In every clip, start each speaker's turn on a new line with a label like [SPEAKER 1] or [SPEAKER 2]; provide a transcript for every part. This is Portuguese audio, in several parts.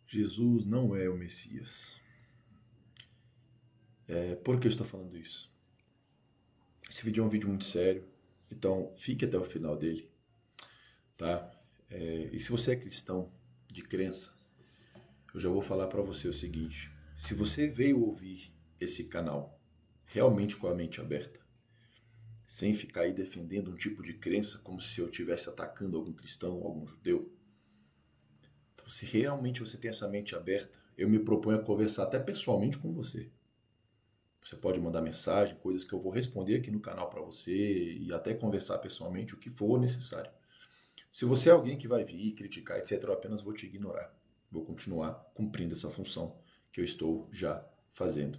[SPEAKER 1] Jesus não é o Messias. Por que eu estou falando isso? Esse vídeo é um vídeo muito sério, então fique até o final dele, tá? E se você é cristão, de crença, eu já vou falar para você o seguinte: se você veio ouvir esse canal realmente com a mente aberta, sem ficar aí defendendo um tipo de crença como se eu estivesse atacando algum cristão, algum judeu, então, se realmente você tem essa mente aberta, eu me proponho a conversar até pessoalmente com você. Você pode mandar mensagem, coisas que eu vou responder aqui no canal para você e até conversar pessoalmente, o que for necessário. Se você é alguém que vai vir criticar, etc., eu apenas vou te ignorar. Vou continuar cumprindo essa função que eu estou já fazendo.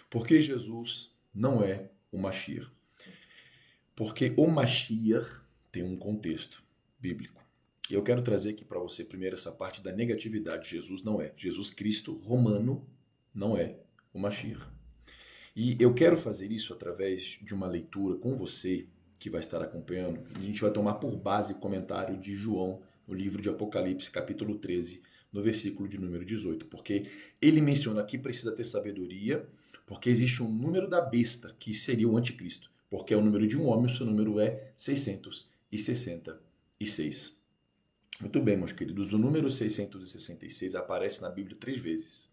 [SPEAKER 1] Por que Jesus não é o Mashiach? Porque o Mashiach tem um contexto bíblico. E eu quero trazer aqui para você primeiro essa parte da negatividade. Jesus não é. Jesus Cristo romano não é o Mashiach. E eu quero fazer isso através de uma leitura com você, que vai estar acompanhando. A gente vai tomar por base o comentário de João, no livro de Apocalipse, capítulo 13, no versículo de número 18. Porque ele menciona que precisa ter sabedoria, porque existe um número da besta, que seria o anticristo. Porque é o número de um homem, o seu número é 666. Muito bem, meus queridos. O número 666 aparece na Bíblia 3 vezes.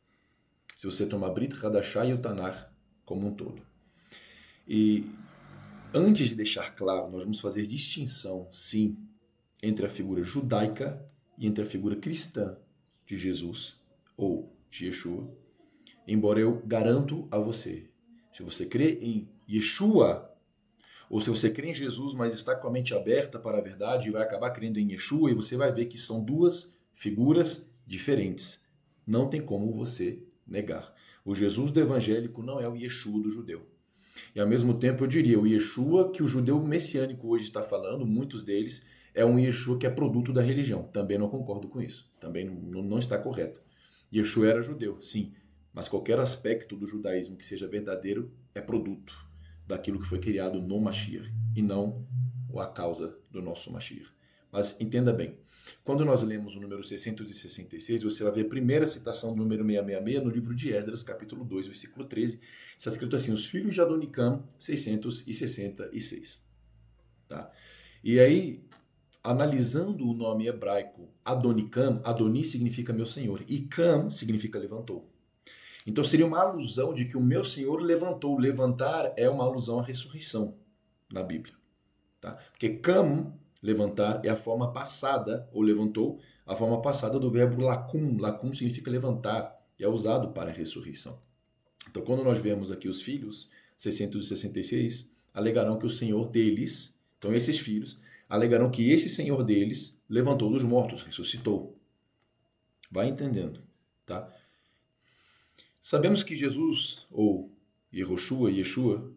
[SPEAKER 1] Se você tomar Brit Hadashah e o Tanar como um todo. E antes de deixar claro, nós vamos fazer distinção, sim, entre a figura judaica e entre a figura cristã de Jesus, ou de Yeshua, embora eu garanto a você, se você crê em Yeshua, ou se você crê em Jesus, mas está com a mente aberta para a verdade e vai acabar crendo em Yeshua, e você vai ver que são duas figuras diferentes. Não tem como você negar. O Jesus do evangélico não é o Yeshua do judeu. E ao mesmo tempo eu diria, o Yeshua que o judeu messiânico hoje está falando, muitos deles, é um Yeshua que é produto da religião. Também não concordo com isso. Também não está correto. Yeshua era judeu, sim, mas qualquer aspecto do judaísmo que seja verdadeiro é produto daquilo que foi criado no Mashiach e não a causa do nosso Mashiach. Mas entenda bem, quando nós lemos o número 666, você vai ver a primeira citação do número 666 no livro de Esdras, capítulo 2, versículo 13. Está escrito assim: os filhos de Adonicam, 666. Tá? E aí, analisando o nome hebraico Adonicam, Adoni significa meu senhor e Cam significa levantou. Então seria uma alusão de que o meu senhor levantou. Levantar é uma alusão à ressurreição na Bíblia. Tá? Porque Cam, levantar, é a forma passada, ou levantou, a forma passada do verbo lacum. Lacum significa levantar e é usado para a ressurreição. Então, quando nós vemos aqui os filhos, 666, alegarão que o Senhor deles, então esses filhos, alegarão que esse Senhor deles levantou dos mortos, ressuscitou. Vai entendendo, tá? Sabemos que Jesus, ou Yeshua,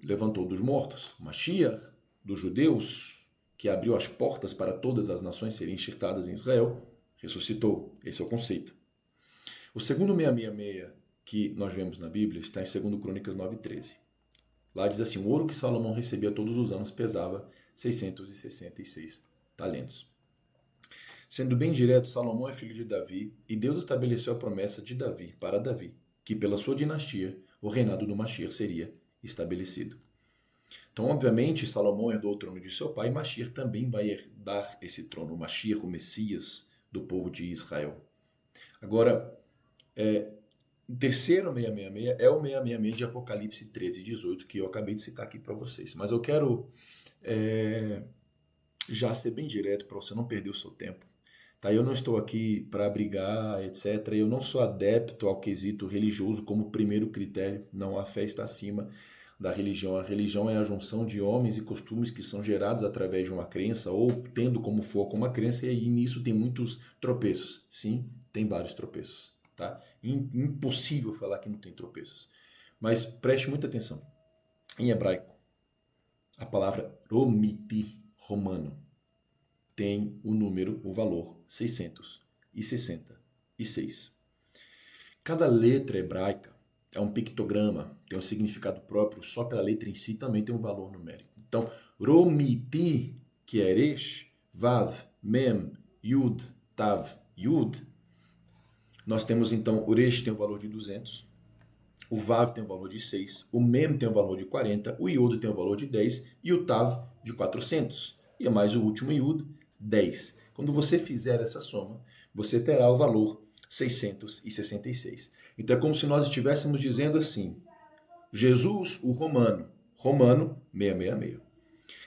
[SPEAKER 1] levantou dos mortos. Mashiach, dos judeus, que abriu as portas para todas as nações serem enxertadas em Israel, ressuscitou. Esse é o conceito. O segundo 666 que nós vemos na Bíblia está em 2 Crônicas 9:13. Lá diz assim: o ouro que Salomão recebia todos os anos pesava 666 talentos. Sendo bem direto, Salomão é filho de Davi e Deus estabeleceu a promessa de Davi para Davi, que pela sua dinastia o reinado do Mashiach seria estabelecido. Então, obviamente, Salomão herdou o trono de seu pai e Mashiach também vai herdar esse trono, o Mashiach, o Messias do povo de Israel. Agora, o terceiro 666 é o 666 de Apocalipse 13:18, que eu acabei de citar aqui para vocês. Mas eu quero já ser bem direto para você não perder o seu tempo. Tá? Eu não estou aqui para brigar, etc. Eu não sou adepto ao quesito religioso como primeiro critério. Não, a fé está acima da religião. A religião é a junção de homens e costumes que são gerados através de uma crença ou tendo como foco uma crença, e aí nisso tem muitos tropeços. Sim, tem vários tropeços. Tá? Impossível falar que não tem tropeços. Mas preste muita atenção. Em hebraico, a palavra romiti, romano, tem o valor 666. Cada letra hebraica é um pictograma, tem um significado próprio, só pela letra em si também tem um valor numérico. Então, romiti, que é resh, vav, mem, yud, tav, yud, Nós temos então, o Resh tem um valor de 200, o Vav tem um valor de 6, o Mem tem um valor de 40, o Yod tem um valor de 10 e o Tav de 400. E é mais o último Yud, 10. Quando você fizer essa soma, você terá o valor 666. Então é como se nós estivéssemos dizendo assim, Jesus, o romano, 666.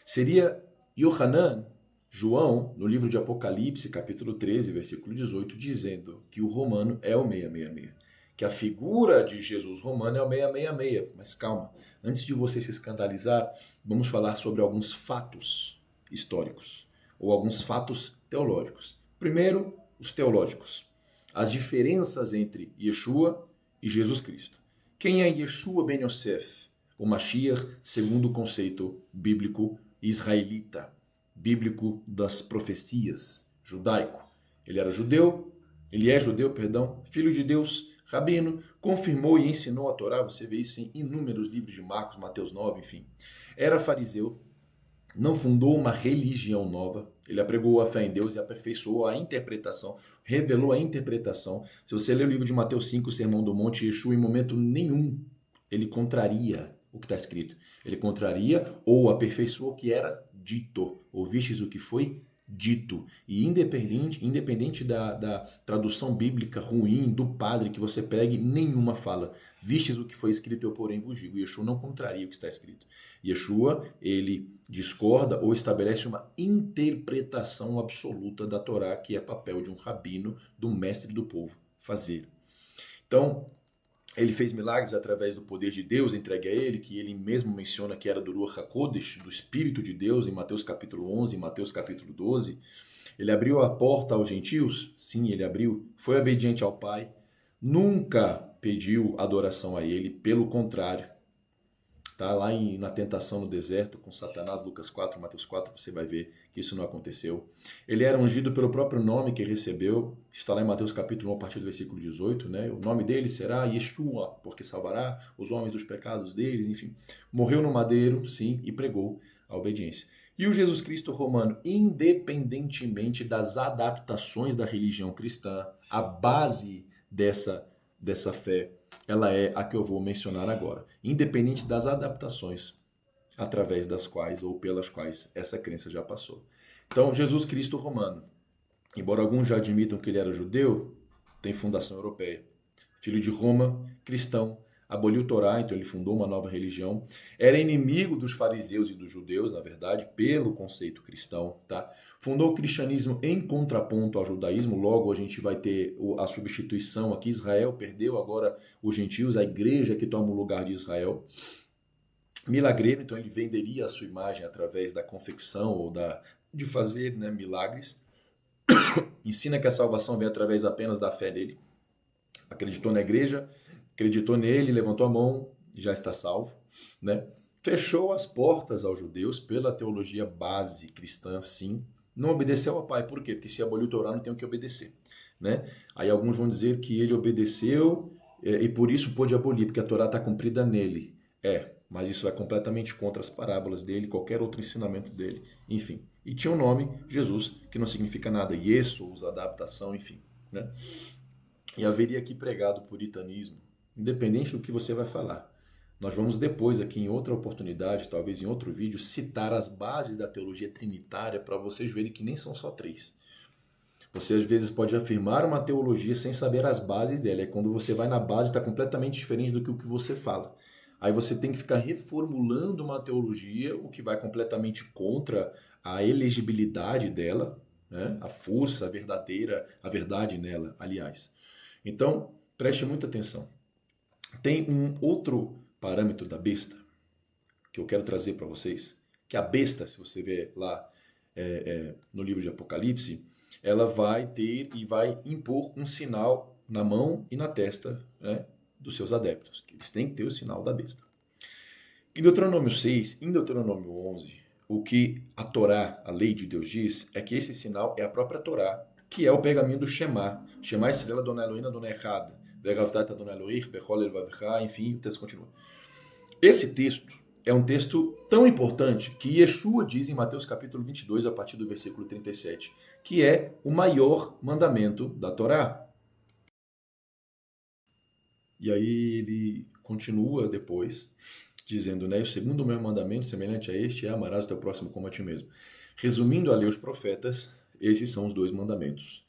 [SPEAKER 1] Seria Yohanan, João, no livro de Apocalipse, capítulo 13, versículo 18, dizendo que o romano é o 666. Que a figura de Jesus romano é o 666. Mas calma, antes de você se escandalizar, vamos falar sobre alguns fatos históricos, ou alguns fatos teológicos. Primeiro, os teológicos. As diferenças entre Yeshua e Jesus Cristo. Quem é Yeshua ben Yosef? O Mashiach, segundo o conceito bíblico israelita, bíblico das profecias, judaico. Ele é judeu, filho de Deus, rabino, confirmou e ensinou a Torá, você vê isso em inúmeros livros de Marcos, Mateus 9, enfim. Era fariseu, não fundou uma religião nova, ele apregou a fé em Deus e aperfeiçoou a interpretação, revelou a interpretação. Se você ler o livro de Mateus 5, o Sermão do Monte, Yeshua em momento nenhum ele contraria o que está escrito. Ele contraria ou aperfeiçoou o que era dito. Ouvistes o que foi dito. E independente da tradução bíblica ruim do padre que você pegue, nenhuma fala. Vistes o que foi escrito, eu porém vos digo. Yeshua não contraria o que está escrito. Yeshua, ele discorda ou estabelece uma interpretação absoluta da Torá, que é papel de um rabino, do mestre do povo, fazer. Então, ele fez milagres através do poder de Deus entregue a ele, que ele mesmo menciona que era do Ruach HaKodesh, do Espírito de Deus, em Mateus capítulo 11, em Mateus capítulo 12. Ele abriu a porta aos gentios? Sim, ele abriu. Foi obediente ao Pai. Nunca pediu adoração a ele, pelo contrário. Tá lá na tentação no deserto com Satanás, Lucas 4, Mateus 4, você vai ver que isso não aconteceu. Ele era ungido pelo próprio nome que recebeu, está lá em Mateus capítulo 1, a partir do versículo 18, né? O nome dele será Yeshua, porque salvará os homens dos pecados deles, enfim. Morreu no madeiro, sim, e pregou a obediência. E o Jesus Cristo romano, independentemente das adaptações da religião cristã, a base dessa fé, ela é a que eu vou mencionar agora, independente das adaptações através das quais ou pelas quais essa crença já passou. Então, Jesus Cristo romano, embora alguns já admitam que ele era judeu, tem fundação europeia. Filho de Roma, cristão, aboliu o Torá, então ele fundou uma nova religião. Era inimigo dos fariseus e dos judeus, na verdade, pelo conceito cristão, tá? Fundou o cristianismo em contraponto ao judaísmo, logo a gente vai ter a substituição aqui, Israel perdeu agora os gentios, a igreja que toma o lugar de Israel. Milagreiro, então ele venderia a sua imagem através da confecção ou de fazer, né, milagres. Ensina que a salvação vem através apenas da fé dele. Acreditou na igreja, acreditou nele, levantou a mão, já está salvo, né? Fechou as portas aos judeus pela teologia base cristã, sim. Não obedeceu ao Pai, por quê? Porque se aboliu o Torá, não tem o que obedecer, né? Aí alguns vão dizer que ele obedeceu e por isso pôde abolir, porque a Torá está cumprida nele. Mas isso é completamente contra as parábolas dele, qualquer outro ensinamento dele, enfim. E tinha o nome Jesus, que não significa nada, Jesus, adaptação, enfim, né? E haveria aqui pregado o puritanismo, independente do que você vai falar. Nós vamos depois, aqui em outra oportunidade, talvez em outro vídeo, citar as bases da teologia trinitária para vocês verem que nem são só 3. Você às vezes pode afirmar uma teologia sem saber as bases dela. É quando você vai na base está completamente diferente do que o que você fala. Aí você tem que ficar reformulando uma teologia, o que vai completamente contra a elegibilidade dela, né? A força verdadeira, a verdade nela, aliás. Então, preste muita atenção. Tem um outro parâmetro da besta que eu quero trazer para vocês, que a besta, se você ver lá no livro de Apocalipse, ela vai ter e vai impor um sinal na mão e na testa, né, dos seus adeptos. Eles têm que ter o sinal da besta. Em Deuteronômio 6, em Deuteronômio 11, o que a Torá, a lei de Deus diz, é que esse sinal é a própria Torá, que é o pergaminho do Shema. Shema estrela Adonai Elohim Adonai Echad. Ve'ahavta Adonai Elohim bechol elvavecha, enfim, o texto continua. Esse texto é um texto tão importante que Yeshua diz em Mateus capítulo 22, a partir do versículo 37, que é o maior mandamento da Torá. E aí ele continua depois, dizendo, né, o segundo meu mandamento, semelhante a este, é amarás o teu próximo como a ti mesmo. Resumindo a lei e os profetas, esses são os 2 mandamentos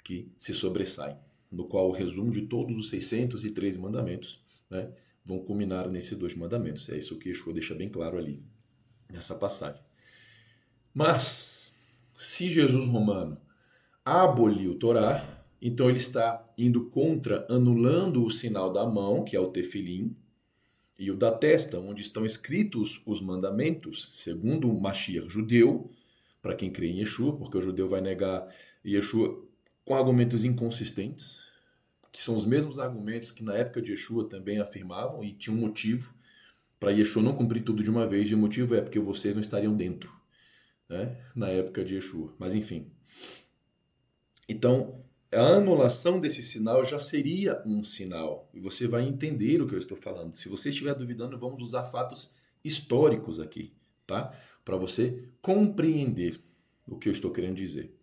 [SPEAKER 1] que se sobressaem, no qual o resumo de todos os 613 mandamentos, né, vão culminar nesses 2 mandamentos. É isso que Yeshua deixa bem claro ali, nessa passagem. Mas, se Jesus romano aboliu o Torá, então ele está indo contra, anulando o sinal da mão, que é o tefilim, e o da testa, onde estão escritos os mandamentos, segundo o Mashiach judeu, para quem crê em Yeshua, porque o judeu vai negar Yeshua com argumentos inconsistentes, que são os mesmos argumentos que na época de Yeshua também afirmavam, e tinha um motivo para Yeshua não cumprir tudo de uma vez, e o motivo é porque vocês não estariam dentro, né, na época de Yeshua. Mas enfim. Então, a anulação desse sinal já seria um sinal. E você vai entender o que eu estou falando. Se você estiver duvidando, vamos usar fatos históricos aqui, tá? Para você compreender o que eu estou querendo dizer.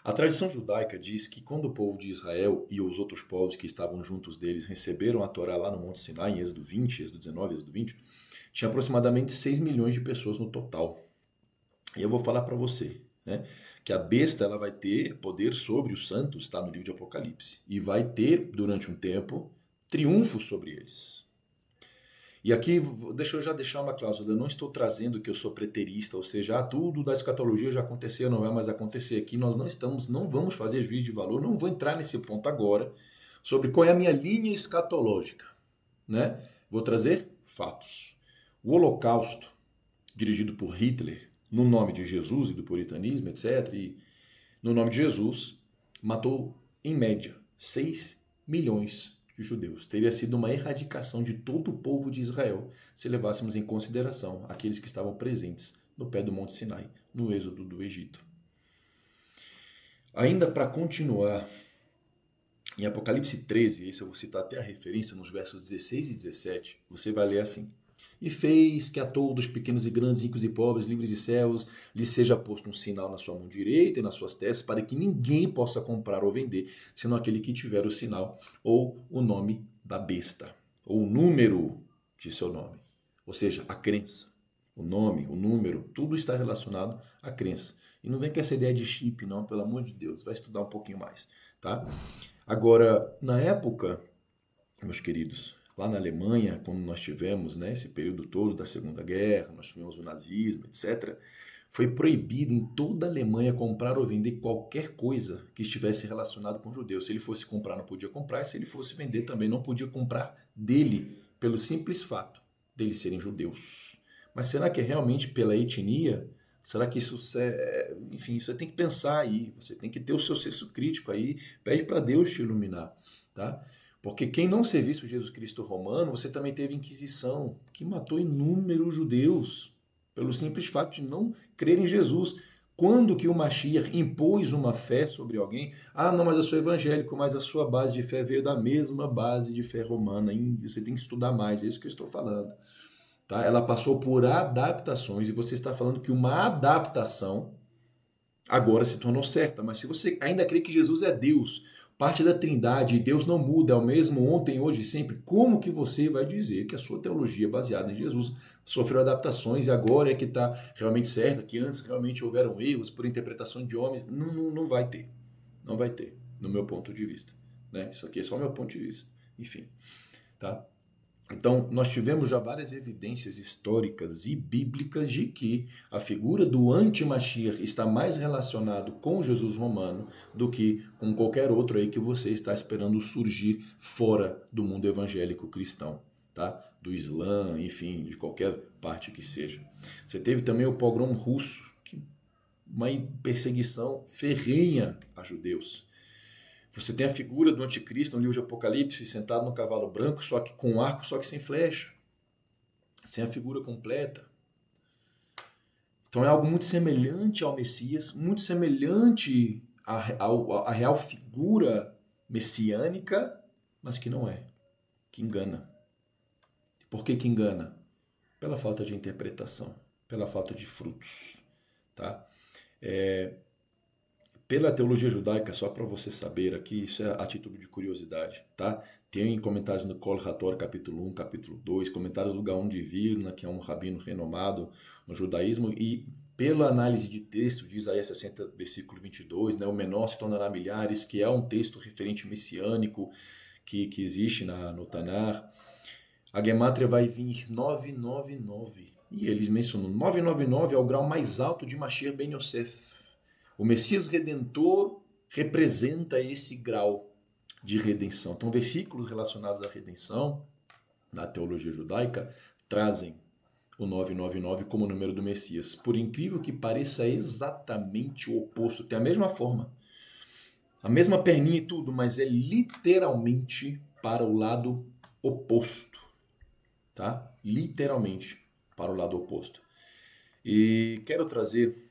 [SPEAKER 1] A tradição judaica diz que quando o povo de Israel e os outros povos que estavam juntos deles receberam a Torá lá no Monte Sinai, em Êxodo 20, Êxodo 19, Êxodo 20, tinha aproximadamente 6 milhões de pessoas no total. E eu vou falar para você, né, que a besta ela vai ter poder sobre os santos, está no livro de Apocalipse, e vai ter, durante um tempo, triunfo sobre eles. E aqui, deixa eu já deixar uma cláusula, eu não estou trazendo que eu sou preterista, ou seja, tudo da escatologia já aconteceu, não vai mais acontecer aqui, nós não vamos fazer juízo de valor, não vou entrar nesse ponto agora, sobre qual é a minha linha escatológica, né? Vou trazer fatos. O Holocausto, dirigido por Hitler, no nome de Jesus e do puritanismo, etc., e no nome de Jesus, matou, em média, 6 milhões de judeus. Teria sido uma erradicação de todo o povo de Israel, se levássemos em consideração aqueles que estavam presentes no pé do Monte Sinai, no êxodo do Egito. Ainda para continuar, em Apocalipse 13, esse eu vou citar até a referência nos versos 16 e 17, você vai ler assim: E fez que a todos, pequenos e grandes, ricos e pobres, livres e servos, lhes seja posto um sinal na sua mão direita e nas suas testas, para que ninguém possa comprar ou vender, senão aquele que tiver o sinal ou o nome da besta, ou o número de seu nome. Ou seja, a crença, o nome, o número, tudo está relacionado à crença. E não vem com essa ideia de chip, não, pelo amor de Deus, vai estudar um pouquinho mais, tá? Agora, na época, meus queridos, lá na Alemanha, quando nós tivemos, né, esse período todo da Segunda Guerra, nós tivemos o nazismo, etc., foi proibido em toda a Alemanha comprar ou vender qualquer coisa que estivesse relacionado com judeus. Se ele fosse comprar, não podia comprar, e se ele fosse vender, também não podia comprar dele, pelo simples fato deles serem judeus. Mas será que é realmente pela etnia? Será que isso é... Enfim, você tem que pensar aí, você tem que ter o seu senso crítico aí, pede para Deus te iluminar, tá? Porque quem não servisse o Jesus Cristo romano, você também teve Inquisição, que matou inúmeros judeus pelo simples fato de não crer em Jesus. Quando que o Mashiach impôs uma fé sobre alguém? Ah, não, mas eu sou evangélico, mas a sua base de fé veio da mesma base de fé romana. Você tem que estudar mais, é isso que eu estou falando. Tá? Ela passou por adaptações e você está falando que uma adaptação agora se tornou certa. Mas se você ainda crê que Jesus é Deus, parte da Trindade, e Deus não muda, é o mesmo ontem, hoje e sempre, como que você vai dizer que a sua teologia baseada em Jesus sofreu adaptações e agora é que está realmente certa, que antes realmente houveram erros por interpretação de homens? Não vai ter. Não vai ter, no meu ponto de vista. Né? Isso aqui é só o meu ponto de vista. Enfim, tá? Então, nós tivemos já várias evidências históricas e bíblicas de que a figura do anti-Mashiach está mais relacionado com Jesus romano do que com qualquer outro aí que você está esperando surgir fora do mundo evangélico cristão, tá? Do Islã, enfim, de qualquer parte que seja. Você teve também o pogrom russo, uma perseguição ferrenha a judeus. Você tem a figura do anticristo no livro de Apocalipse, sentado no cavalo branco, só que com arco, só que sem flecha. Sem a figura completa. Então é algo muito semelhante ao Messias, muito semelhante à real figura messiânica, mas que não é. Que engana. Por que que engana? Pela falta de interpretação, pela falta de frutos. Tá? Pela teologia judaica, só para você saber aqui, isso é a título de curiosidade, tá? Tem comentários no Kol Hator, capítulo 1, capítulo 2, comentários do Gaon de Vilna, que é um rabino renomado no judaísmo, e pela análise de texto de Isaías 60, versículo 22, né, o menor se tornará milhares, que é um texto referente messiânico que existe no Tanar. A Gemátria vai vir 999, e eles mencionam 999 é o grau mais alto de Mashiach Ben Yosef. O Messias Redentor representa esse grau de redenção. Então, versículos relacionados à redenção, na teologia judaica, trazem o 999 como número do Messias. Por incrível que pareça, é exatamente o oposto. Tem a mesma forma, a mesma perninha e tudo, mas é literalmente para o lado oposto. Tá? Literalmente para o lado oposto. E quero trazer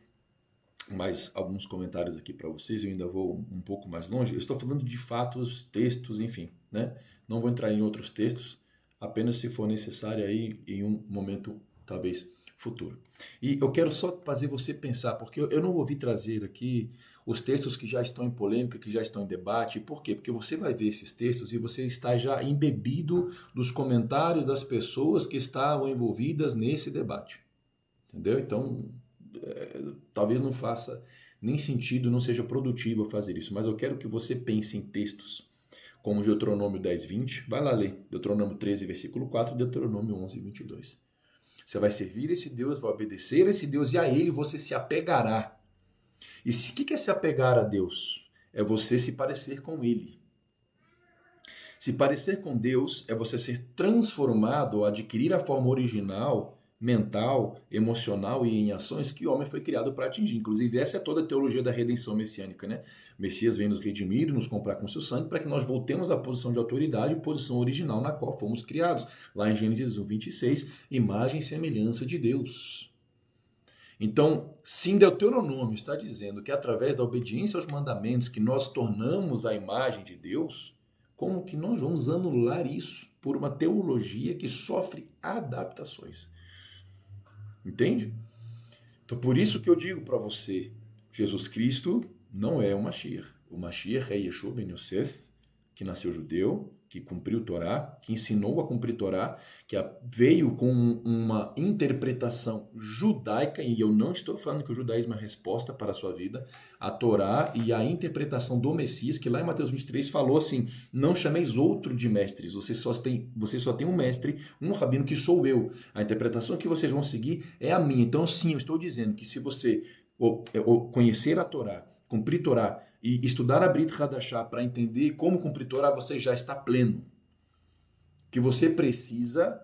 [SPEAKER 1] mais alguns comentários aqui para vocês, eu ainda vou um pouco mais longe. Eu estou falando de fatos, textos, enfim, né? Não vou entrar em outros textos, apenas se for necessário aí em um momento talvez futuro. E eu quero só fazer você pensar, porque eu não vou vir trazer aqui os textos que já estão em polêmica, que já estão em debate. Por quê? Porque você vai ver esses textos e você está já embebido dos comentários das pessoas que estavam envolvidas nesse debate. Entendeu? Então, talvez não faça nem sentido, não seja produtivo fazer isso, mas eu quero que você pense em textos como Deuteronômio 10, 20, vai lá ler Deuteronômio 13, versículo 4, Deuteronômio 11, 22. Você vai servir esse Deus, vai obedecer a esse Deus e a ele você se apegará. E o que é se apegar a Deus? É você se parecer com ele. Se parecer com Deus é você ser transformado ou adquirir a forma original mental, emocional e em ações que o homem foi criado para atingir. Inclusive, essa é toda a teologia da redenção messiânica, né? O Messias vem nos redimir, nos comprar com seu sangue, para que nós voltemos à posição de autoridade, posição original na qual fomos criados. Lá em Gênesis 1, 26, imagem e semelhança de Deus. Então, se Deuteronômio está dizendo que é através da obediência aos mandamentos que nós tornamos a imagem de Deus, como que nós vamos anular isso por uma teologia que sofre adaptações? Entende? Então, por isso que eu digo para você, Jesus Cristo não é o Mashiach. O Mashiach é Yeshua ben Yosef, que nasceu judeu, que cumpriu Torá, que ensinou a cumprir Torá, que veio com uma interpretação judaica, e eu não estou falando que o judaísmo é a resposta para a sua vida, a Torá e a interpretação do Messias, que lá em Mateus 23 falou assim, não chameis outro de mestres, você só tem um mestre, um rabino que sou eu. A interpretação que vocês vão seguir é a minha. Então sim, eu estou dizendo que se você conhecer a Torá, cumprir Torá e estudar a Brit Hadashah para entender como cumprir Torá, você já está pleno. O que você precisa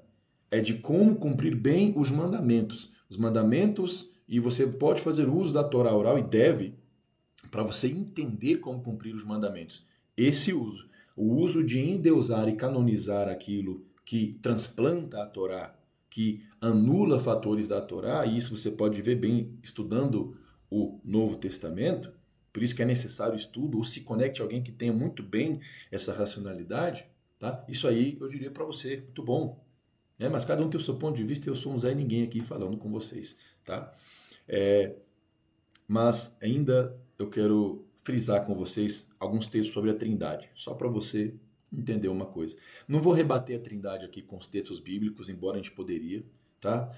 [SPEAKER 1] é de como cumprir bem os mandamentos. Os mandamentos, e você pode fazer uso da Torá oral e deve, para você entender como cumprir os mandamentos. Esse uso, o uso de endeusar e canonizar aquilo que transplanta a Torá, que anula fatores da Torá, e isso você pode ver bem estudando o Novo Testamento, por isso que é necessário estudo, ou se conecte a alguém que tenha muito bem essa racionalidade, tá? Isso aí eu diria para você, muito bom. Né? Mas cada um tem o seu ponto de vista, eu sou um Zé Ninguém aqui falando com vocês. Tá? Mas ainda eu quero frisar com vocês alguns textos sobre a Trindade, só para você entender uma coisa. Não vou rebater a Trindade aqui com os textos bíblicos, embora a gente poderia, tá?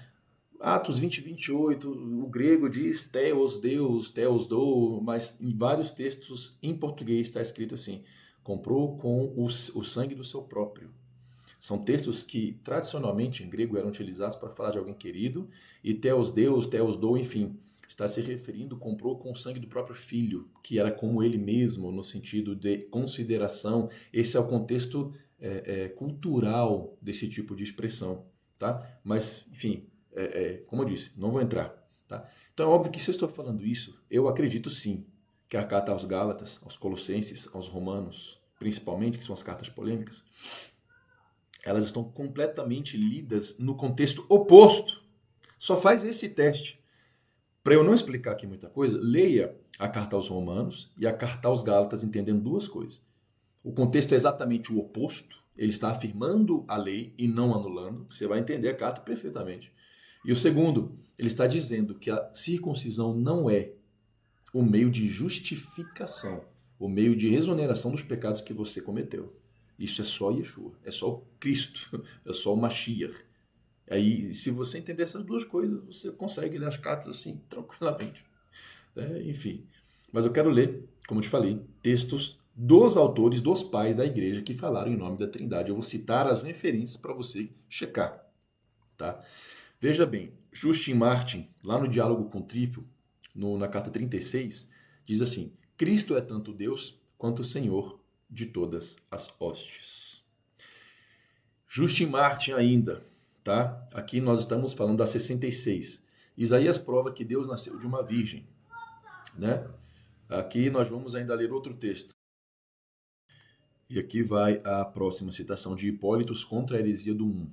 [SPEAKER 1] Atos 20 e 28, o grego diz Theos, Deus, Theos, dou, mas em vários textos em português está escrito assim, comprou com o sangue do seu próprio. São textos que tradicionalmente em grego eram utilizados para falar de alguém querido, e Theos, Deus, Theos, dou, enfim, está se referindo, comprou com o sangue do próprio filho, que era como ele mesmo, no sentido de consideração. Esse é o contexto cultural desse tipo de expressão, tá? Mas, enfim, como eu disse, não vou entrar. Tá? Então é óbvio que se eu estou falando isso, eu acredito sim que a carta aos Gálatas, aos Colossenses, aos Romanos, principalmente, que são as cartas polêmicas, elas estão completamente lidas no contexto oposto. Só faz esse teste. Para eu não explicar aqui muita coisa, leia a carta aos Romanos e a carta aos Gálatas entendendo duas coisas. O contexto é exatamente o oposto, ele está afirmando a lei e não anulando, você vai entender a carta perfeitamente. E o segundo, ele está dizendo que a circuncisão não é o meio de justificação, o meio de exoneração dos pecados que você cometeu. Isso é só Yeshua, é só o Cristo, é só o Mashiach. Aí, se você entender essas duas coisas, você consegue ler as cartas assim, tranquilamente. Enfim, mas eu quero ler, como eu te falei, textos dos autores, dos pais da igreja que falaram em nome da Trindade. Eu vou citar as referências para você checar. Tá? Veja bem, Justin Martin, lá no Diálogo com Trípio, na carta 36, diz assim: Cristo é tanto Deus quanto o Senhor de todas as hostes. Justin Martin ainda, tá? Aqui nós estamos falando da 66. Isaías prova que Deus nasceu de uma virgem, né? Aqui nós vamos ainda ler outro texto. E aqui vai a próxima citação de Hipólitos contra a heresia do um.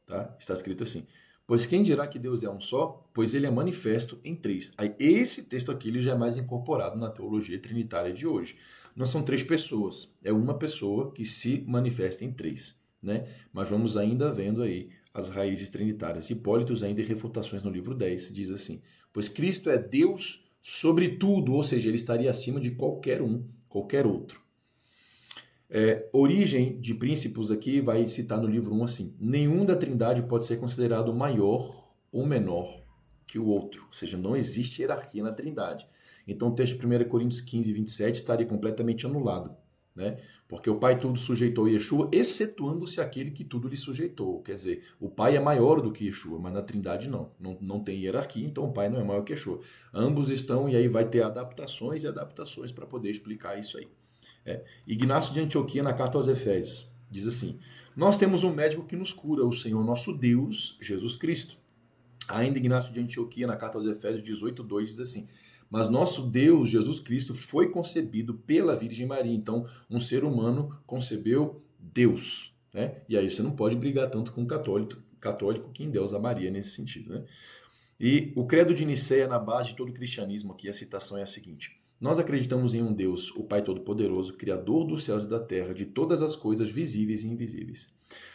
[SPEAKER 1] Tá? Está escrito assim: pois quem dirá que Deus é um só? Pois ele é manifesto em três. Aí, esse texto aqui ele já é mais incorporado na teologia trinitária de hoje. Não são três pessoas, é uma pessoa que se manifesta em três. Né? Mas vamos ainda vendo aí as raízes trinitárias. Hipólitos ainda em Refutações no livro 10 diz assim: pois Cristo é Deus sobre tudo, ou seja, ele estaria acima de qualquer um, qualquer outro. Origem de Príncipos aqui vai citar no livro 1 assim: nenhum da Trindade pode ser considerado maior ou menor que o outro, ou seja, não existe hierarquia na Trindade. Então o texto de 1 Coríntios 15, 27 estaria completamente anulado, né? Porque o Pai tudo sujeitou a Yeshua, excetuando-se aquele que tudo lhe sujeitou. Quer dizer, o Pai é maior do que Yeshua, mas na Trindade não tem hierarquia, então o Pai não é maior que Yeshua. Ambos estão, e aí vai ter adaptações e adaptações para poder explicar isso aí. Ignácio de Antioquia, na carta aos Efésios, diz assim: nós temos um médico que nos cura, o Senhor nosso Deus, Jesus Cristo. Ainda Ignácio de Antioquia, na carta aos Efésios 18:2, diz assim: mas nosso Deus, Jesus Cristo, foi concebido pela Virgem Maria. Então, um ser humano concebeu Deus. Né? E aí você não pode brigar tanto com o católico que endeusa Maria nesse sentido. Né? E o credo de Nicéia, na base de todo o cristianismo, aqui a citação é a seguinte: nós acreditamos em um Deus, o Pai Todo-Poderoso, Criador dos céus e da terra, de todas as coisas visíveis e invisíveis.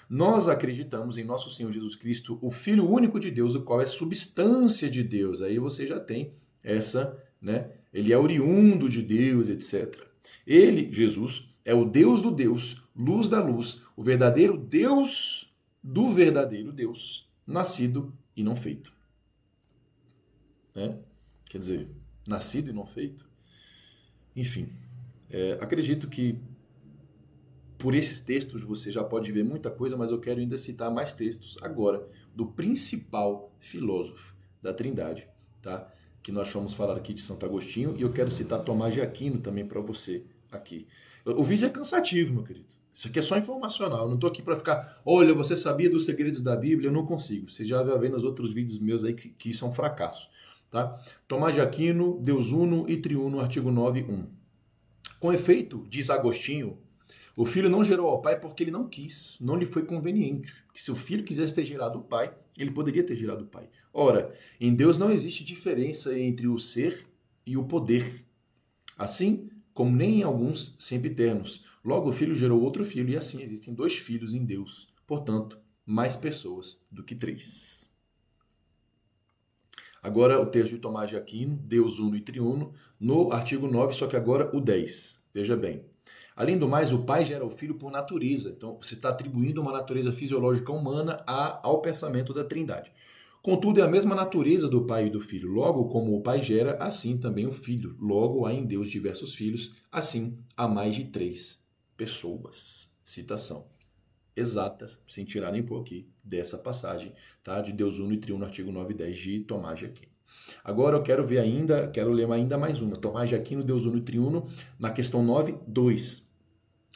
[SPEAKER 1] Nós acreditamos em nosso Senhor Jesus Cristo, o Filho único de Deus, o qual é substância de Deus. Aí você já tem essa, né? Ele é oriundo de Deus, etc. Ele, Jesus, é o Deus do Deus, luz da luz, o verdadeiro Deus do verdadeiro Deus, nascido e não feito. Né? Quer dizer, nascido e não feito. Enfim, acredito que por esses textos você já pode ver muita coisa, mas eu quero ainda citar mais textos agora do principal filósofo da Trindade, tá? Que nós vamos falar aqui de Santo Agostinho, e eu quero citar Tomás de Aquino também para você aqui. O vídeo é cansativo, meu querido. Isso aqui é só informacional. Eu não estou aqui para ficar, olha, você sabia dos segredos da Bíblia? Eu não consigo. Você já vai ver nos outros vídeos meus aí que são fracasso. Tá? Tomás de Aquino, Deus Uno e Triuno, artigo 9:1. Com efeito, diz Agostinho, o filho não gerou ao pai porque ele não quis, não lhe foi conveniente. Que se o filho quisesse ter gerado o pai, ele poderia ter gerado o pai. Ora, em Deus não existe diferença entre o ser e o poder. Assim como nem em alguns sempiternos. Logo, o filho gerou outro filho, e assim existem dois filhos em Deus. Portanto, mais pessoas do que três. Agora o texto de Tomás de Aquino, Deus Uno e Triuno, no artigo 9, só que agora o 10. Veja bem. Além do mais, o pai gera o filho por natureza. Então, você está atribuindo uma natureza fisiológica humana ao pensamento da Trindade. Contudo, é a mesma natureza do pai e do filho. Logo, como o pai gera, assim também o filho. Logo, há em Deus diversos filhos, assim há mais de três pessoas. Citação exatas, sem tirar nem pôr aqui, dessa passagem, tá? De Deus Uno e Triuno, artigo 9 e 10 de Tomás de Aquino. Agora eu quero ler ainda mais uma. Tomás de Aquino, Deus Uno e Triuno, na questão 9, 2.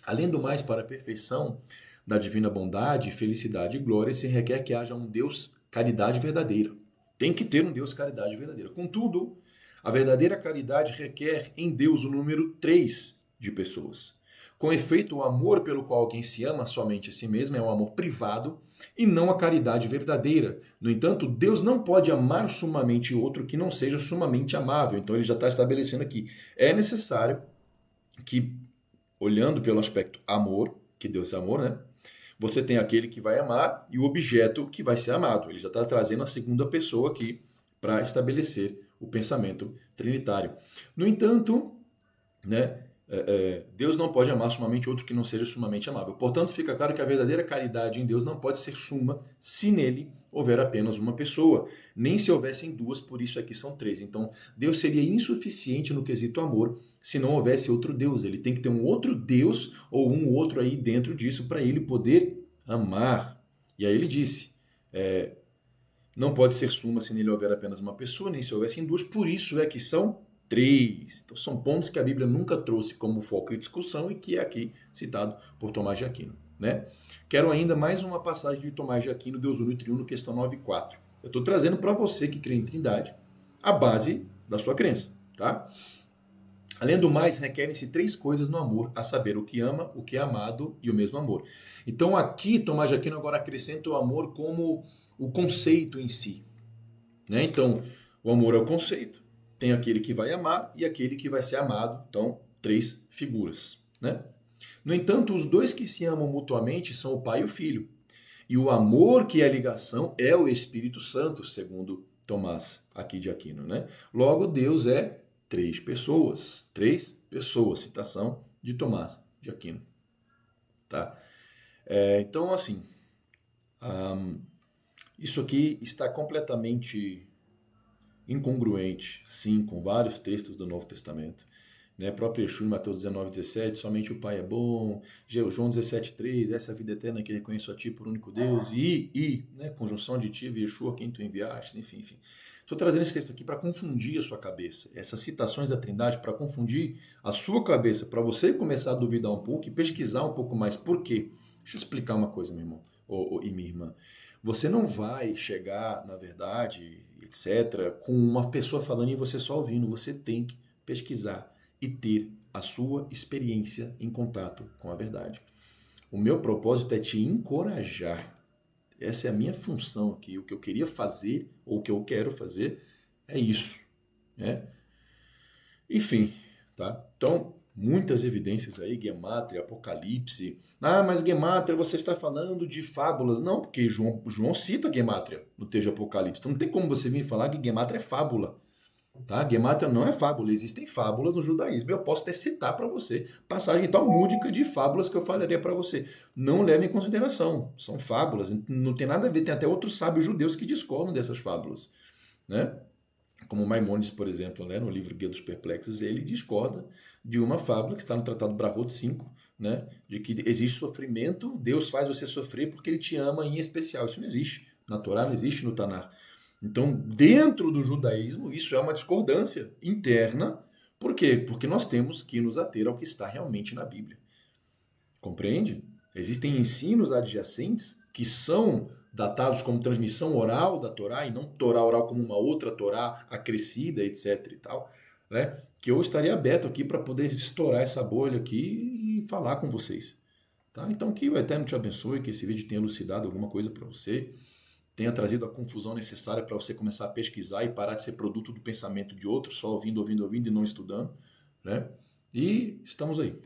[SPEAKER 1] Além do mais, para a perfeição da divina bondade, felicidade e glória, se requer que haja um Deus caridade verdadeira. Tem que ter um Deus caridade verdadeira. Contudo, a verdadeira caridade requer em Deus o número 3 de pessoas. Com efeito, o amor pelo qual alguém se ama somente a si mesmo é um amor privado e não a caridade verdadeira. No entanto, Deus não pode amar sumamente outro que não seja sumamente amável. Então ele já está estabelecendo aqui. É necessário que, olhando pelo aspecto amor, que Deus é amor, né? Você tem aquele que vai amar e o objeto que vai ser amado. Ele já está trazendo a segunda pessoa aqui para estabelecer o pensamento trinitário. No entanto, né, Deus não pode amar sumamente outro que não seja sumamente amável. Portanto, fica claro que a verdadeira caridade em Deus não pode ser suma se nele houver apenas uma pessoa, nem se houvessem duas, por isso aqui são três. Então, Deus seria insuficiente no quesito amor se não houvesse outro Deus. Ele tem que ter um outro Deus ou um outro aí dentro disso para ele poder amar. E aí ele disse, não pode ser suma se nele houver apenas uma pessoa, nem se houvessem duas, por isso é que são três. Então são pontos que a Bíblia nunca trouxe como foco de discussão e que é aqui citado por Tomás de Aquino, né? Quero ainda mais uma passagem de Tomás de Aquino, Deus Uno e Triuno, questão 9.4. Eu estou trazendo para você que crê em Trindade a base da sua crença, tá? Além do mais, requerem-se três coisas no amor, a saber, o que ama, o que é amado e o mesmo amor. Então aqui, Tomás de Aquino agora acrescenta o amor como o conceito em si, né? Então, o amor é o conceito, tem aquele que vai amar e aquele que vai ser amado, então, três figuras, né? No entanto, os dois que se amam mutuamente são o pai e o filho. E o amor que é ligação é o Espírito Santo, segundo Tomás aqui de Aquino, né? Logo, Deus é três pessoas, citação de Tomás de Aquino, tá? Então, assim, isso aqui está completamente incongruente, sim, com vários textos do Novo Testamento. Né? Próprio Yeshua em Mateus 19:17, somente o Pai é bom. João 17:3, essa é a vida eterna que reconheço a Ti por único Deus. Né? Conjunção aditiva, Yeshua, quem Tu enviaste, enfim. Estou trazendo esse texto aqui para confundir a sua cabeça. Essas citações da Trindade para confundir a sua cabeça, para você começar a duvidar um pouco e pesquisar um pouco mais. Por quê? Deixa eu explicar uma coisa, meu irmão e minha irmã. Você não vai chegar, na verdade, etc., com uma pessoa falando e você só ouvindo. Você tem que pesquisar e ter a sua experiência em contato com a verdade. O meu propósito é te encorajar. Essa é a minha função aqui. O que eu queria fazer, ou o que eu quero fazer, é isso, né? Enfim, tá? Então, muitas evidências aí, Gemátria, Apocalipse. Ah, mas Gemátria, você está falando de fábulas. Não, porque João cita Gemátria no texto de Apocalipse. Então não tem como você vir falar que Gemátria é fábula. Tá? Gemátria não é fábula, existem fábulas no judaísmo. Eu posso até citar para você passagem talmúdica de fábulas que eu falaria para você. Não leve em consideração, são fábulas, não tem nada a ver. Tem até outros sábios judeus que discordam dessas fábulas, né? Como Maimônides, por exemplo, né, no livro Guia dos Perplexos, ele discorda de uma fábula que está no Tratado Brahot 5, né, de que existe sofrimento, Deus faz você sofrer porque ele te ama em especial. Isso não existe na Torá, não existe no Tanar. Então, dentro do judaísmo, isso é uma discordância interna. Por quê? Porque nós temos que nos ater ao que está realmente na Bíblia. Compreende? Existem ensinos adjacentes que são datados como transmissão oral da Torá e não Torá oral como uma outra Torá acrescida, etc. e tal, né? Que eu estaria aberto aqui para poder estourar essa bolha aqui e falar com vocês. Tá? Então, que o Eterno te abençoe, que esse vídeo tenha elucidado alguma coisa para você, tenha trazido a confusão necessária para você começar a pesquisar e parar de ser produto do pensamento de outros, só ouvindo e não estudando, né? E estamos aí.